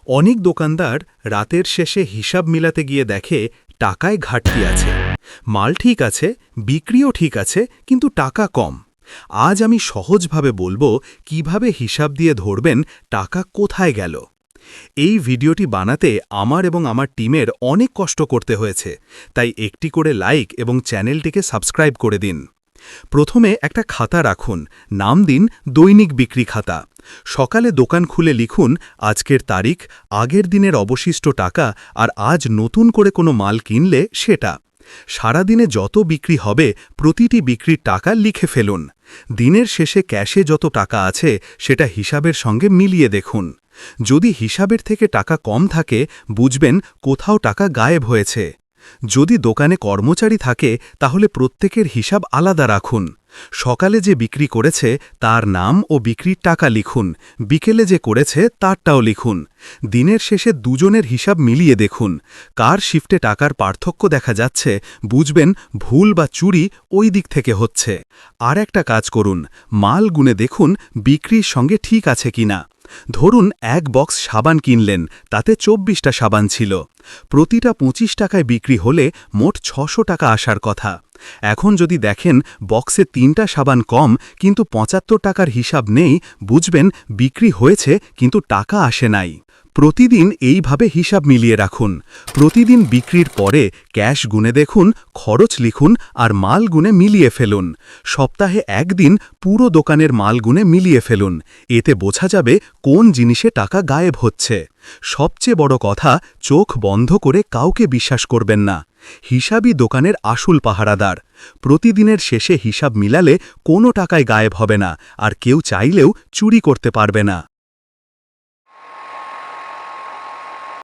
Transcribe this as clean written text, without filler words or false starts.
অনেক দোকানদার রাতের শেষে হিসাব মিলাতে গিয়ে দেখে টাকায় ঘাটতি আছে। মাল ঠিক আছে, বিক্রিও ঠিক আছে, কিন্তু টাকা কম। আজ আমি সহজভাবে বলবো কিভাবে হিসাব দিয়ে ধরবেন টাকা কোথায় গেল। এই ভিডিওটি বানাতে আমার এবং আমার টিমের অনেক কষ্ট করতে হয়েছে, তাই একটি করে লাইক এবং চ্যানেলটিকে সাবস্ক্রাইব করে দিন। প্রথমে একটা খাতা রাখুন, নাম দিন দৈনিক বিক্রি খাতা। সকালে দোকান খুলে লিখুন আজকের তারিখ, আগের দিনের অবশিষ্ট টাকা আর আজ নতুন করে কোনো মাল কিনলে সেটা। সারাদিনে যত বিক্রি হবে প্রতিটি বিক্রির টাকা লিখে ফেলুন। দিনের শেষে ক্যাশে যত টাকা আছে সেটা হিসাবের সঙ্গে মিলিয়ে দেখুন। যদি হিসাবের থেকে টাকা কম থাকে বুঝবেন কোথাও টাকা গায়েব হয়েছে। যদি দোকানে কর্মচারী থাকে তাহলে প্রত্যেকের হিসাব আলাদা রাখুন। সকালে যে বিক্রি করেছে তার নাম ও বিক্রির টাকা লিখুন, বিকেলে যে করেছে তারটাও লিখুন। দিনের শেষে দুজনের হিসাব মিলিয়ে দেখুন। কার শিফটে টাকার পার্থক্য দেখা যাচ্ছে বুঝবেন ভুল বা চুরি ওই দিক থেকে হচ্ছে। আর একটা কাজ করুন, মাল গুনে দেখুন বিক্রির সঙ্গে ঠিক আছে কিনা। ধরুন এক বক্স সাবান কিনলেন, তাতে ২৪টা সাবান ছিল। প্রতিটা ২৫ টাকায় বিক্রি হলে মোট ৬০০ টাকা আসার কথা। এখন যদি দেখেন বক্সে ৩টা সাবান কম কিন্তু ৭৫ টাকার হিসাব নেই, বুঝবেন বিক্রি হয়েছে কিন্তু টাকা আসে নাই। প্রতিদিন এইভাবে হিসাব মিলিয়ে রাখুন। প্রতিদিন বিক্রির পরে ক্যাশ গুনে দেখুন, খরচ লিখুন আর মাল গুনে মিলিয়ে ফেলুন। সপ্তাহে একদিন পুরো দোকানের মাল গুনে মিলিয়ে ফেলুন। এতে বোঝা যাবে কোন জিনিসে টাকা গায়েব হচ্ছে। সবচেয়ে বড় কথা, চোখ বন্ধ করে কাউকে বিশ্বাস করবেন না। হিসাবই দোকানের আসল পাহারাদার। প্রতিদিনের শেষে হিসাব মিলালে কোনো টাকায় গায়েব হবে না আর কেউ চাইলেও চুরি করতে পারবে না।